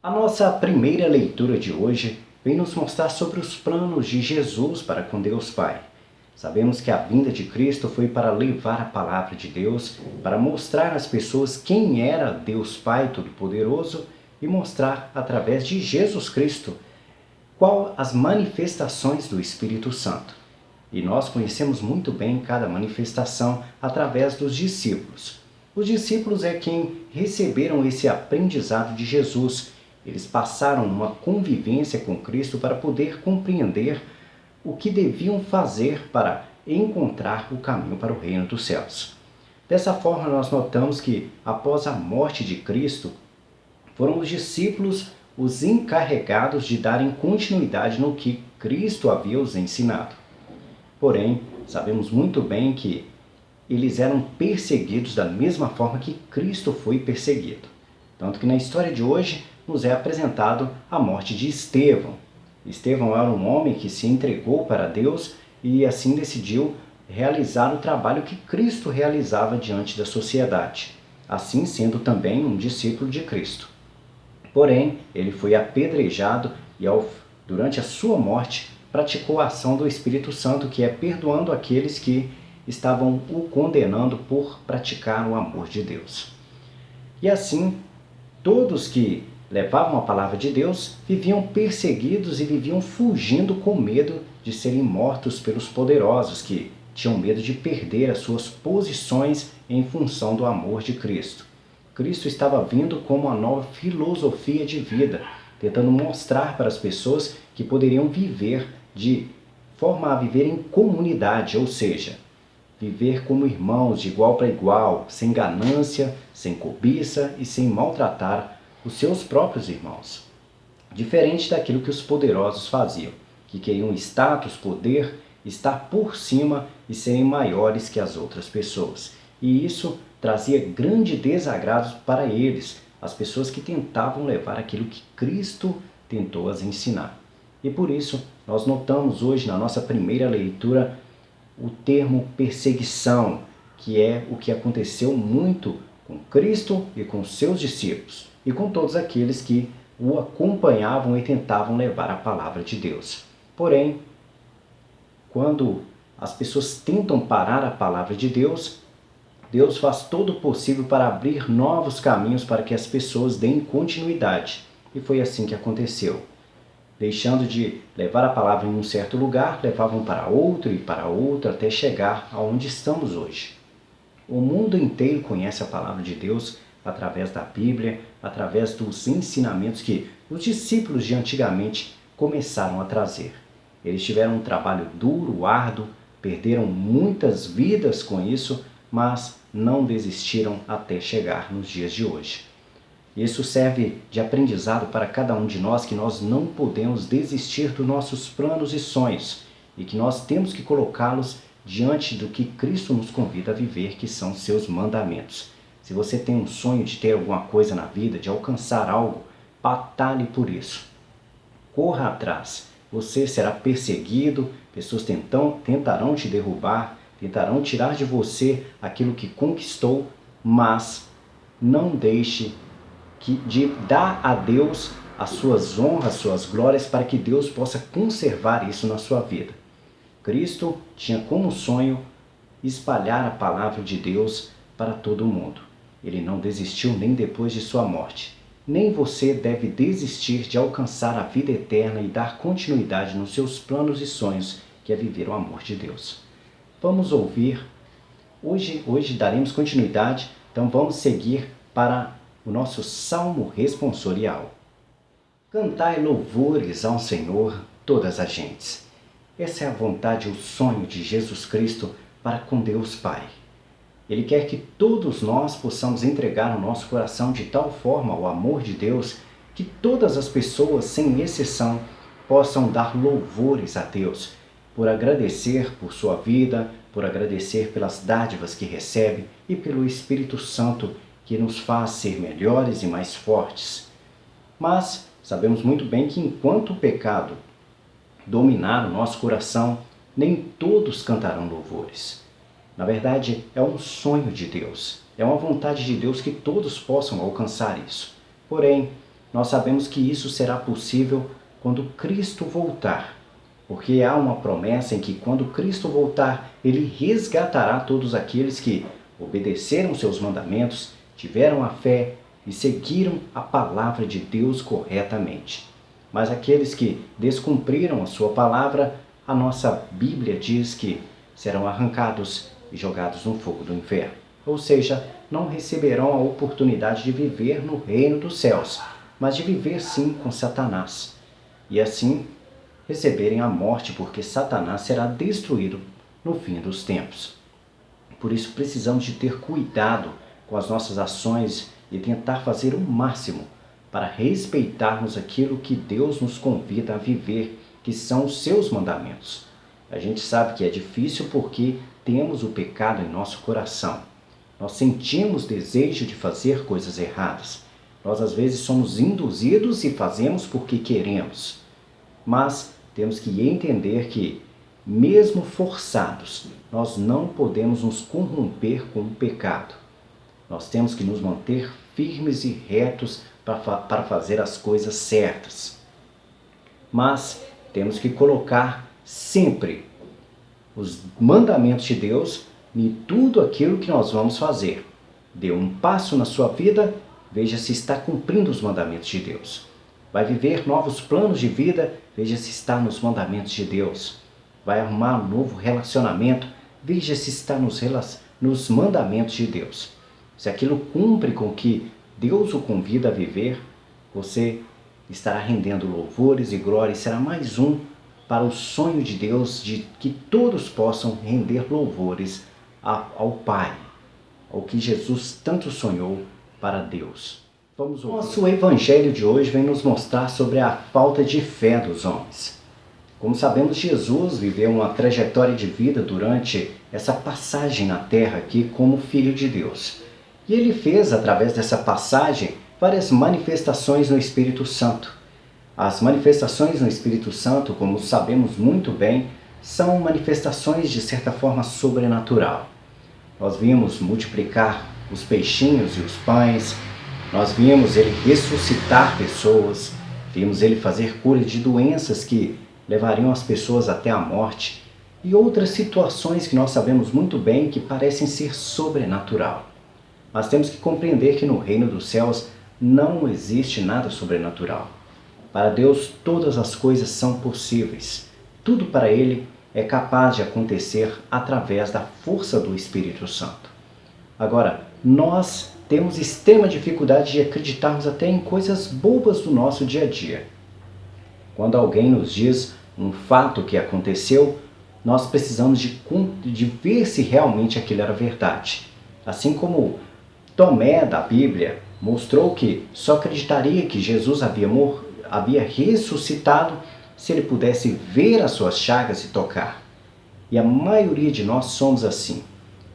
A nossa primeira leitura de hoje vem nos mostrar sobre os planos de Jesus para com Deus Pai. Sabemos que a vinda de Cristo foi para levar a palavra de Deus, para mostrar às pessoas quem era Deus Pai Todo-Poderoso e mostrar através de Jesus Cristo qual as manifestações do Espírito Santo. E nós conhecemos muito bem cada manifestação através dos discípulos. Os discípulos é quem receberam esse aprendizado de Jesus. Eles passaram uma convivência com Cristo para poder compreender o que deviam fazer para encontrar o caminho para o reino dos céus. Dessa forma, nós notamos que, após a morte de Cristo, foram os discípulos os encarregados de darem continuidade no que Cristo havia os ensinado. Porém, sabemos muito bem que eles eram perseguidos da mesma forma que Cristo foi perseguido. Tanto que na história de hoje nos é apresentado a morte de Estevão. Estevão era um homem que se entregou para Deus e assim decidiu realizar o trabalho que Cristo realizava diante da sociedade, assim sendo também um discípulo de Cristo. Porém, ele foi apedrejado e durante a sua morte praticou a ação do Espírito Santo, que é perdoando aqueles que estavam o condenando por praticar o amor de Deus. E assim, todos que levavam a palavra de Deus viviam perseguidos e viviam fugindo com medo de serem mortos pelos poderosos, que tinham medo de perder as suas posições em função do amor de Cristo. Cristo estava vindo como uma nova filosofia de vida, tentando mostrar para as pessoas que poderiam viver de forma a viver em comunidade, ou seja, viver como irmãos de igual para igual, sem ganância, sem cobiça e sem maltratar os seus próprios irmãos. Diferente daquilo que os poderosos faziam, que queriam status, poder, estar por cima e serem maiores que as outras pessoas. E isso trazia grande desagrado para eles, as pessoas que tentavam levar aquilo que Cristo tentou as ensinar. E por isso, nós notamos hoje na nossa primeira leitura o termo perseguição, que é o que aconteceu muito com Cristo e com seus discípulos, e com todos aqueles que o acompanhavam e tentavam levar a palavra de Deus. Porém, quando as pessoas tentam parar a palavra de Deus, Deus faz todo o possível para abrir novos caminhos para que as pessoas deem continuidade. E foi assim que aconteceu. Deixando de levar a palavra em um certo lugar, levavam para outro e para outro até chegar aonde estamos hoje. O mundo inteiro conhece a palavra de Deus através da Bíblia, através dos ensinamentos que os discípulos de antigamente começaram a trazer. Eles tiveram um trabalho duro, árduo, perderam muitas vidas com isso, mas não desistiram até chegar nos dias de hoje. Isso serve de aprendizado para cada um de nós, que nós não podemos desistir dos nossos planos e sonhos e que nós temos que colocá-los diante do que Cristo nos convida a viver, que são seus mandamentos. Se você tem um sonho de ter alguma coisa na vida, de alcançar algo, batalhe por isso. Corra atrás. Você será perseguido, pessoas tentarão te derrubar, tentarão tirar de você aquilo que conquistou, mas não deixe de dar a Deus as suas honras, as suas glórias, para que Deus possa conservar isso na sua vida. Cristo tinha como sonho espalhar a palavra de Deus para todo o mundo. Ele não desistiu nem depois de sua morte. Nem você deve desistir de alcançar a vida eterna e dar continuidade nos seus planos e sonhos, que é viver o amor de Deus. Vamos ouvir. Hoje daremos continuidade, então vamos seguir para o nosso salmo responsorial. Cantai louvores ao Senhor, todas as gentes. Essa é a vontade e o sonho de Jesus Cristo para com Deus Pai. Ele quer que todos nós possamos entregar o nosso coração de tal forma ao amor de Deus, que todas as pessoas, sem exceção, possam dar louvores a Deus, por agradecer por sua vida, por agradecer pelas dádivas que recebe e pelo Espírito Santo, que nos faz ser melhores e mais fortes. Mas sabemos muito bem que enquanto o pecado dominar o nosso coração, nem todos cantarão louvores. Na verdade, é um sonho de Deus, é uma vontade de Deus que todos possam alcançar isso. Porém, nós sabemos que isso será possível quando Cristo voltar. Porque há uma promessa em que quando Cristo voltar, Ele resgatará todos aqueles que obedeceram seus mandamentos, tiveram a fé e seguiram a palavra de Deus corretamente. Mas aqueles que descumpriram a sua palavra, a nossa Bíblia diz que serão arrancados e jogados no fogo do inferno. Ou seja, não receberão a oportunidade de viver no reino dos céus, mas de viver sim com Satanás. E assim receberem a morte, porque Satanás será destruído no fim dos tempos. Por isso precisamos de ter cuidado com as nossas ações e tentar fazer o máximo para respeitarmos aquilo que Deus nos convida a viver, que são os seus mandamentos. A gente sabe que é difícil porque temos o pecado em nosso coração. Nós sentimos desejo de fazer coisas erradas. Nós às vezes somos induzidos e fazemos porque queremos. Mas temos que entender que, mesmo forçados, nós não podemos nos corromper com o pecado. Nós temos que nos manter firmes e retos para fazer as coisas certas. Mas temos que colocar sempre os mandamentos de Deus em tudo aquilo que nós vamos fazer. Dê um passo na sua vida, veja se está cumprindo os mandamentos de Deus. Vai viver novos planos de vida, veja se está nos mandamentos de Deus. Vai arrumar um novo relacionamento, veja se está nos mandamentos de Deus. Se aquilo cumpre com o que Deus o convida a viver, você estará rendendo louvores e glórias, será mais um para o sonho de Deus de que todos possam render louvores ao Pai, ao que Jesus tanto sonhou para Deus. Vamos ouvir. Nosso evangelho de hoje vem nos mostrar sobre a falta de fé dos homens. Como sabemos, Jesus viveu uma trajetória de vida durante essa passagem na terra aqui como Filho de Deus. E ele fez, através dessa passagem, várias manifestações no Espírito Santo. As manifestações no Espírito Santo, como sabemos muito bem, são manifestações de certa forma sobrenatural. Nós vimos multiplicar os peixinhos e os pães, nós vimos ele ressuscitar pessoas, vimos ele fazer cura de doenças que levariam as pessoas até a morte e outras situações que nós sabemos muito bem que parecem ser sobrenatural. Mas temos que compreender que no reino dos céus não existe nada sobrenatural. Para Deus todas as coisas são possíveis. Tudo para Ele é capaz de acontecer através da força do Espírito Santo. Agora, nós temos extrema dificuldade de acreditarmos até em coisas bobas do nosso dia a dia. Quando alguém nos diz um fato que aconteceu, nós precisamos de ver se realmente aquilo era verdade. Assim como Tomé da Bíblia mostrou que só acreditaria que Jesus havia ressuscitado se ele pudesse ver as suas chagas e tocar. E a maioria de nós somos assim.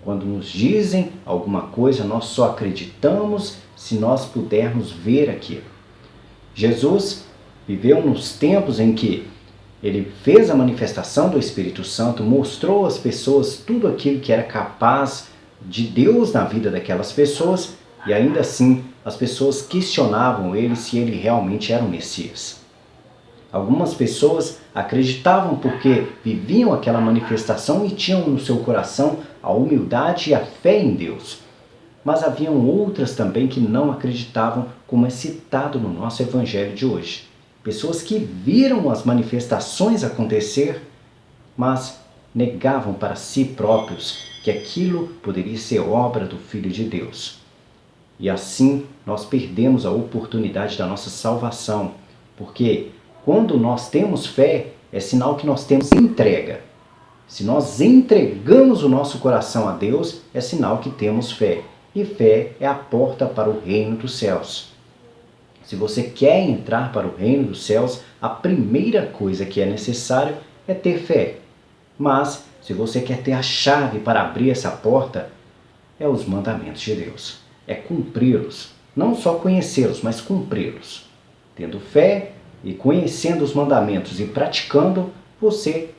Quando nos dizem alguma coisa, nós só acreditamos se nós pudermos ver aquilo. Jesus viveu nos tempos em que ele fez a manifestação do Espírito Santo, mostrou às pessoas tudo aquilo que era capaz de Deus na vida daquelas pessoas, e ainda assim as pessoas questionavam ele se ele realmente era o Messias. Algumas pessoas acreditavam porque viviam aquela manifestação e tinham no seu coração a humildade e a fé em Deus. Mas haviam outras também que não acreditavam, como é citado no nosso evangelho de hoje. Pessoas que viram as manifestações acontecer, mas negavam para si próprios que aquilo poderia ser obra do Filho de Deus. E assim nós perdemos a oportunidade da nossa salvação, porque quando nós temos fé, é sinal que nós temos entrega. Se nós entregamos o nosso coração a Deus, é sinal que temos fé. E fé é a porta para o reino dos céus. Se você quer entrar para o reino dos céus, a primeira coisa que é necessário é ter fé. Mas, se você quer ter a chave para abrir essa porta, é os mandamentos de Deus. É cumpri-los. Não só conhecê-los, mas cumpri-los. Tendo fé e conhecendo os mandamentos e praticando, você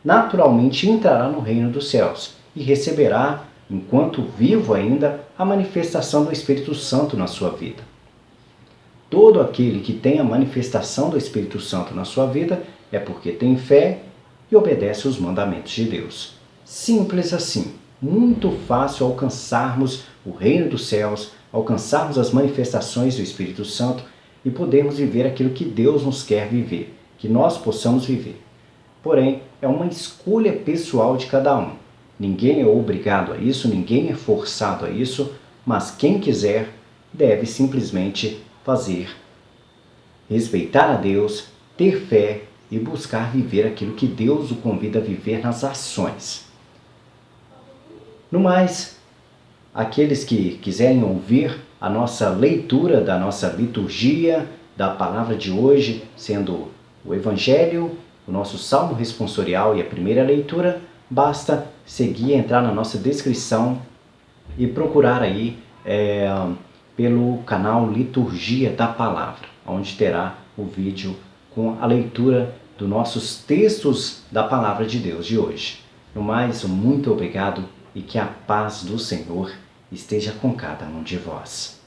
naturalmente entrará no reino dos céus e receberá, enquanto vivo ainda, a manifestação do Espírito Santo na sua vida. todo aquele que tem a manifestação do Espírito Santo na sua vida é porque tem fé e obedece os mandamentos de Deus. Simples assim. Muito fácil alcançarmos o reino dos céus, alcançarmos as manifestações do Espírito Santo e podermos viver aquilo que Deus nos quer viver, que nós possamos viver. Porém, é uma escolha pessoal de cada um. Ninguém é obrigado a isso, ninguém é forçado a isso, mas quem quiser deve simplesmente fazer, respeitar a Deus, ter fé e buscar viver aquilo que Deus o convida a viver nas ações. No mais, aqueles que quiserem ouvir a nossa leitura da nossa liturgia, da palavra de hoje, sendo o Evangelho, o nosso Salmo responsorial e a primeira leitura, basta seguir, entrar na nossa descrição e procurar aí pelo canal Liturgia da Palavra, onde terá o vídeo com a leitura dos nossos textos da Palavra de Deus de hoje. No mais, muito obrigado e que a paz do Senhor esteja com cada um de vós.